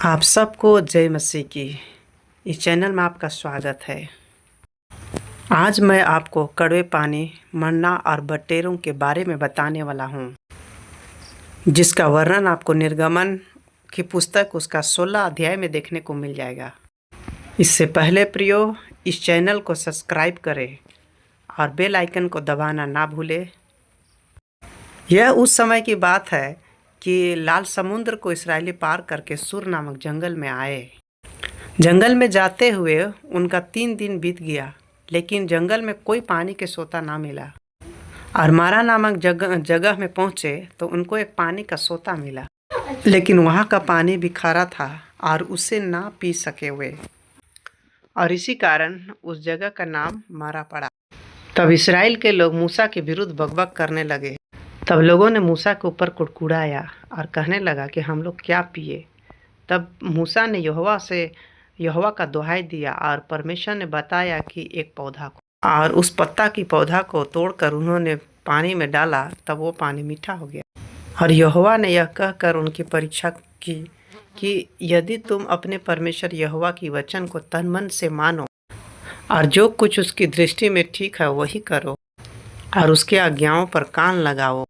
आप सबको जय मसीह की। इस चैनल में आपका स्वागत है। आज मैं आपको कड़वे पानी, मन्ना और बटेरों के बारे में बताने वाला हूँ, जिसका वर्णन आपको निर्गमन की पुस्तक उसका 16 अध्याय में देखने को मिल जाएगा। इससे पहले प्रियो, इस चैनल को सब्सक्राइब करें और बेल आइकन को दबाना ना भूलें। यह उस समय की बात है कि लाल समुद्र को इस्राएली पार करके सूर नामक जंगल में आए। जंगल में जाते हुए उनका 3 दिन बीत गया, लेकिन जंगल में कोई पानी के सोता ना मिला। और मारा नामक जगह में पहुँचे तो उनको एक पानी का सोता मिला, लेकिन वहाँ का पानी भी खारा था और उसे ना पी सके हुए, और इसी कारण उस जगह का नाम मारा पड़ा। तब इस्राएल के लोग मूसा के विरुद्ध बकबक करने लगे। तब लोगों ने मूसा के ऊपर कुड़कुड़ाया और कहने लगा कि हम लोग क्या पिए। तब मूसा ने यहोवा का दुहाई दिया और परमेश्वर ने बताया कि एक पौधा को, और उस पत्ता की पौधा को तोड़कर उन्होंने पानी में डाला, तब वो पानी मीठा हो गया। और यहोवा ने यह कहकर उनकी परीक्षा की कि यदि तुम अपने परमेश्वर यहोवा की वचन को तन मन से मानो और जो कुछ उसकी दृष्टि में ठीक है वही करो और उसके आज्ञाओं पर कान लगाओ,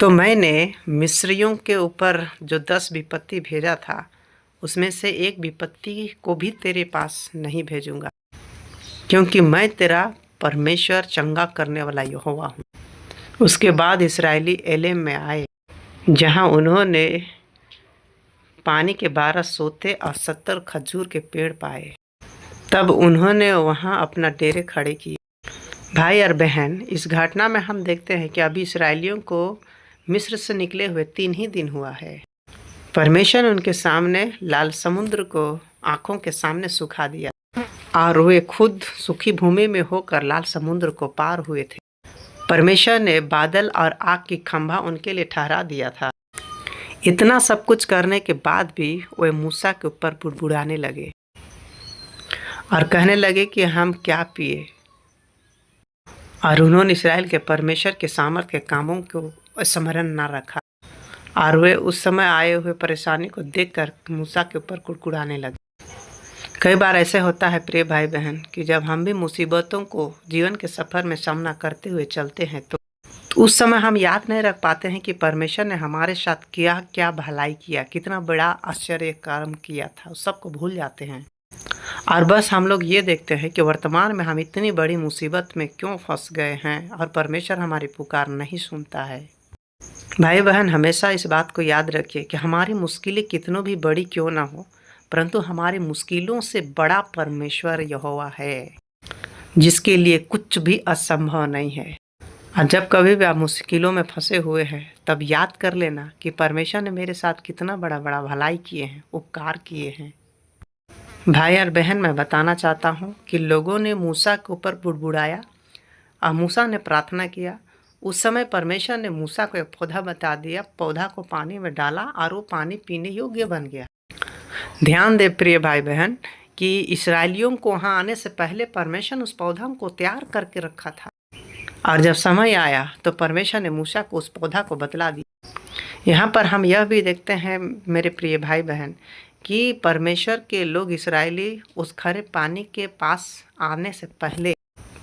तो मैंने मिस्रियों के ऊपर जो 10 विपत्ति भेजा था, उसमें से एक विपत्ति को भी तेरे पास नहीं भेजूंगा, क्योंकि मैं तेरा परमेश्वर चंगा करने वाला यहोवा हूँ। उसके बाद इस्राएली एलेम में आए, जहाँ उन्होंने पानी के 12 सोते और 70 खजूर के पेड़ पाए। तब उन्होंने वहाँ अपना डेरे खड़े किए। भाई और बहन, इस घटना में हम देखते हैं कि अभी इस्राएलियों को मिस्र से निकले हुए 3 ही दिन हुआ है। परमेश्वर ने उनके सामने लाल समुद्र को आंखों के सामने सुखा दिया और वे खुद सूखी भूमि में होकर लाल समुद्र को पार हुए थे। परमेश्वर ने बादल और आग की खंभा उनके लिए ठहरा दिया था। इतना सब कुछ करने के बाद भी वे मूसा के ऊपर बुड़बुड़ाने लगे और कहने लगे कि हम क्या पिए। और उन्होंने इस्राएल के परमेश्वर के सामर्थ के कामों को स्मरण न रखा, और वे उस समय आए हुए परेशानी को देखकर मूसा के ऊपर कुड़कुड़ाने लगे। कई बार ऐसे होता है प्रिय भाई बहन कि जब हम भी मुसीबतों को जीवन के सफ़र में सामना करते हुए चलते हैं तो उस समय हम याद नहीं रख पाते हैं कि परमेश्वर ने हमारे साथ क्या क्या भलाई किया, कितना बड़ा आश्चर्य कर्म किया था, उस सबको भूल जाते हैं। और बस हम लोग ये देखते हैं कि वर्तमान में हम इतनी बड़ी मुसीबत में क्यों फंस गए हैं और परमेश्वर हमारी पुकार नहीं सुनता है। भाई बहन, हमेशा इस बात को याद रखिए कि हमारी मुश्किलें कितनों भी बड़ी क्यों ना हो, परंतु हमारी मुश्किलों से बड़ा परमेश्वर यहोवा है, जिसके लिए कुछ भी असंभव नहीं है। और जब कभी भी आप मुश्किलों में फंसे हुए हैं, तब याद कर लेना कि परमेश्वर ने मेरे साथ कितना बड़ा बड़ा भलाई किए हैं, उपकार किए हैं। भाई और बहन, मैं बताना चाहता हूँ कि लोगों ने मूसा के ऊपर बुड़बुड़ाया और मूसा ने प्रार्थना किया। उस समय परमेश्वर ने मूसा को एक पौधा बता दिया, पौधा को पानी में डाला और वो पानी पीने योग्य बन गया। ध्यान दे प्रिय भाई बहन कि इस्राएलियों को वहाँ आने से पहले परमेश्वर ने उस पौधा को तैयार करके रखा था, और जब समय आया तो परमेश्वर ने मूसा को उस पौधा को बतला दिया। यहाँ पर हम यह भी देखते हैं मेरे प्रिय भाई बहन कि परमेश्वर के लोग इस्राएली उस खरे पानी के पास आने से पहले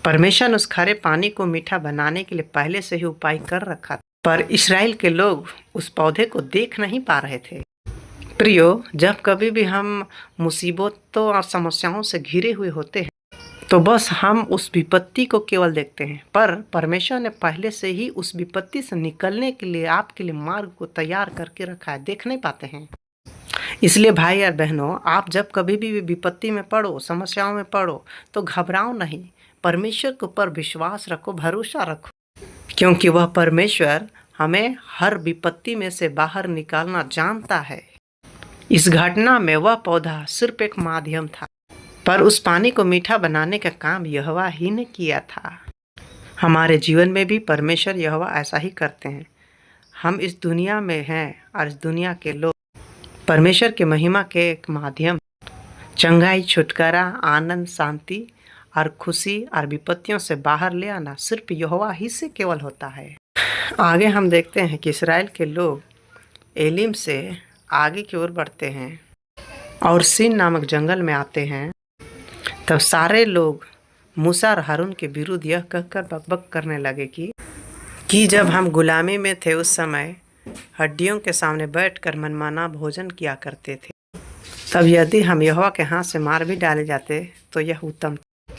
परमेश्वर ने उस खरे पानी को मीठा बनाने के लिए पहले से ही उपाय कर रखा था, पर इस्राएल के लोग उस पौधे को देख नहीं पा रहे थे। प्रियो, जब कभी भी हम मुसीबतों और समस्याओं से घिरे हुए होते हैं तो बस हम उस विपत्ति को केवल देखते हैं, पर परमेश्वर ने पहले से ही उस विपत्ति से निकलने के लिए आपके लिए मार्ग को तैयार करके रखा है, देख नहीं पाते हैं। इसलिए भाई और बहनों, आप जब कभी भी विपत्ति में पड़ो, समस्याओं में पड़ो, तो घबराओ नहीं, परमेश्वर के ऊपर विश्वास रखो, भरोसा रखो, क्योंकि वह परमेश्वर हमें हर विपत्ति में से बाहर निकालना जानता है। इस घटना में वह पौधा सिर्फ एक माध्यम था, पर उस पानी को मीठा बनाने का काम यहोवा ही ने किया था। हमारे जीवन में भी परमेश्वर यहोवा ऐसा ही करते हैं। हम इस दुनिया में हैं और इस दुनिया के लोग परमेश्वर के महिमा के एक माध्यम, चंगाई, छुटकारा, आनंद, शांति और खुशी और विपत्तियों से बाहर ले आना सिर्फ यहोवा ही से केवल होता है। आगे हम देखते हैं कि इस्राएल के लोग एलीम से आगे की ओर बढ़ते हैं और सीन नामक जंगल में आते हैं, तब सारे लोग मूसा और हारून के विरुद्ध यह कहकर बकबक करने लगे कि जब हम गुलामी में थे उस समय हड्डियों के सामने बैठकर मनमाना भोजन किया करते थे। तब यदि हम यहोवा के हाथ से मार भी डाले जाते तो यह उत्तम था।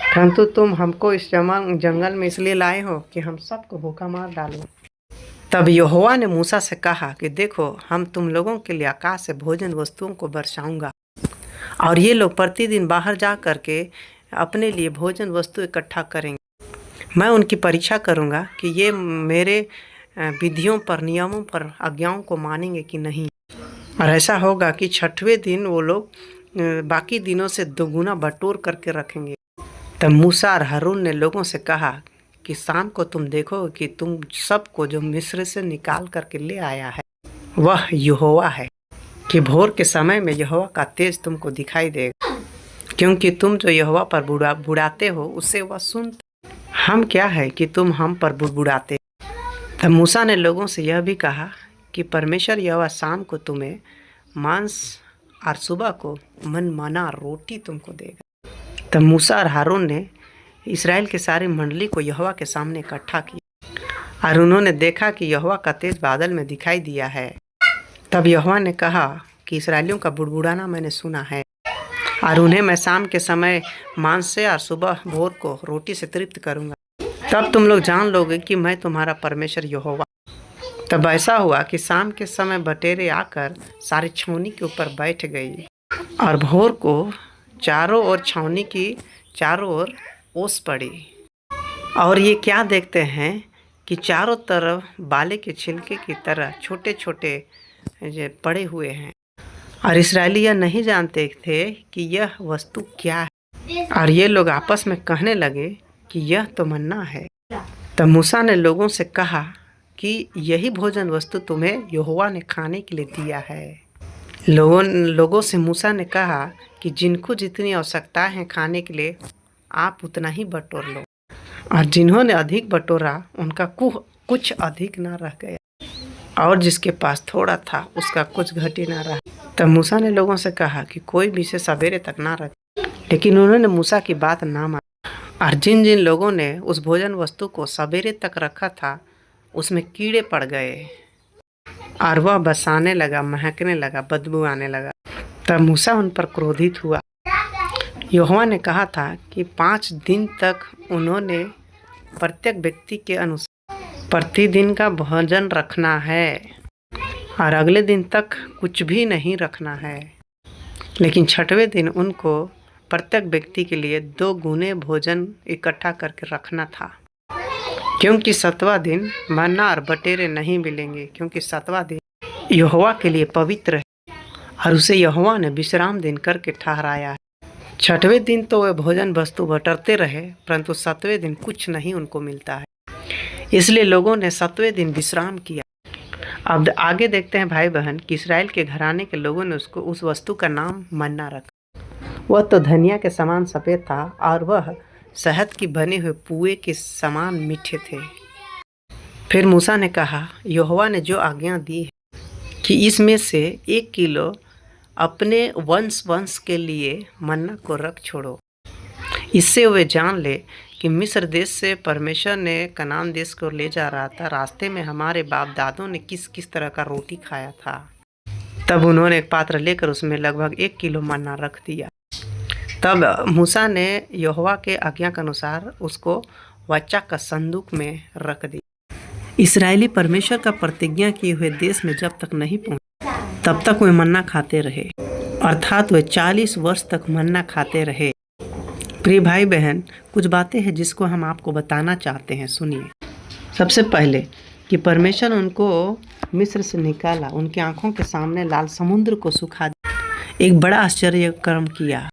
परंतु तुम हमको इस जंगल में इसलिए लाए हो कि हम सबको भूखा मार डालो। तब यहोवा ने मूसा से कहा कि देखो, हम तुम लोगों के लिए आकाश से भोजन वस्तुओं को बरसाऊंगा और ये लोग प्रतिदिन बाहर जा करके अपने लिए भोजन वस्तु इकट्ठा करेंगे। मैं उनकी परीक्षा करूंगा कि ये मेरे विधियों पर, नियमों पर, आज्ञाओं को मानेंगे कि नहीं। और ऐसा होगा कि छठवें दिन वो लोग बाकी दिनों से दोगुना बटोर करके रखेंगे। तब मूसा और हारून ने लोगों से कहा कि शाम को तुम देखोगे कि तुम सबको जो मिस्र से निकाल करके ले आया है वह यहोवा है, कि भोर के समय में यहोवा का तेज तुमको दिखाई देगा, क्योंकि तुम जो यहोवा पर बुड़ाते हो उससे वह सुनता। हम क्या है कि तुम हम पर बुड़ाते। तब मूसा ने लोगों से यह भी कहा कि परमेश्वर यहोवा शाम को तुम्हें मांस और सुबह को मनमाना रोटी तुमको देगा। तब मूसा और हारून ने इस्राएल के सारी मंडली को यहोवा के सामने इकट्ठा किया और उन्होंने देखा कि यहोवा का तेज बादल में दिखाई दिया है। तब यहोवा ने कहा कि इस्राएलियों का बुड़बुड़ाना मैंने सुना है और उन्हें मैं शाम के समय मांस से और सुबह भोर को रोटी से तृप्त करूंगा। तब तुम लोग जान लोगे कि मैं तुम्हारा परमेश्वर यहोवा। तब ऐसा हुआ कि शाम के समय बटेरें आकर सारी छावनी के ऊपर बैठ गई और भोर को चारों ओर छावनी की चारों ओर ओस पड़ी। और ये क्या देखते हैं कि चारों तरफ बाले के छिलके की तरह छोटे छोटे पड़े हुए हैं और इस्राएली यह नहीं जानते थे कि यह वस्तु क्या है। और ये लोग आपस में कहने लगे कि यह तो मन्ना है। तब मूसा ने लोगों से कहा कि यही भोजन वस्तु तुम्हें यहोवा ने खाने के लिए दिया है। लोगों से मूसा ने कहा कि जिनको जितनी आवश्यकता है खाने के लिए आप उतना ही बटोर लो, और जिन्होंने अधिक बटोरा उनका कुछ अधिक ना रह गया और जिसके पास थोड़ा था उसका कुछ घटी ना रहा। तब मूसा ने लोगों से कहा कि कोई भी इसे सवेरे तक ना रखे, लेकिन उन्होंने मूसा की बात ना मानी। और जिन जिन लोगों ने उस भोजन वस्तु को सवेरे तक रखा था उसमें कीड़े पड़ गए और वह बसाने लगा, महकने लगा, बदबू आने लगा। तब मूसा उन पर क्रोधित हुआ। यहोवा ने कहा था कि 5 दिन तक उन्होंने प्रत्येक व्यक्ति के अनुसार प्रतिदिन का भोजन रखना है और अगले दिन तक कुछ भी नहीं रखना है, लेकिन छठवें दिन उनको प्रत्येक व्यक्ति के लिए 2 गुने भोजन इकट्ठा करके रखना था, क्योंकि 7वां दिन मन्ना और बटेरे नहीं मिलेंगे, क्योंकि 7वां दिन यहोवा के लिए पवित्र है और उसे यहोवा ने विश्राम दिन करके ठहराया है। 6वें दिन तो वे भोजन वस्तु बटरते रहे, परंतु 7वें दिन कुछ नहीं उनको मिलता है। इसलिए लोगों ने 7वें दिन विश्राम किया। अब आगे देखते हैं भाई बहन कि इस्राएल के घराने के लोगों ने उस वस्तु का नाम मन्ना रखा। वह तो धनिया के समान सफ़ेद था और वह शहद की बने हुए पुए के समान मीठे थे। फिर मूसा ने कहा, यहोवा ने जो आज्ञा दी है कि इसमें से 1 किलो अपने वंश के लिए मन्ना को रख छोड़ो, इससे वे जान ले कि मिस्र देश से परमेश्वर ने कनान देश को ले जा रहा था। रास्ते में हमारे बाप दादों ने किस किस तरह का रोटी खाया था। तब उन्होंने एक पात्र लेकर उसमें लगभग 1 किलो मन्ना रख दिया। तब मूसा ने यहोवा के आज्ञा के अनुसार उसको वाचा का संदूक में रख दिया। इस्राएली परमेश्वर का प्रतिज्ञा किए हुए देश में जब तक नहीं पहुंचे तब तक वे मन्ना खाते रहे, अर्थात वे 40 वर्ष तक मन्ना खाते रहे। प्रिय भाई बहन, कुछ बातें हैं जिसको हम आपको बताना चाहते हैं, सुनिए। सबसे पहले कि परमेश्वर उनको मिस्र से निकाला, उनकी आंखों के सामने लाल समुद्र को सुखा दिया, एक बड़ा आश्चर्य कर्म किया।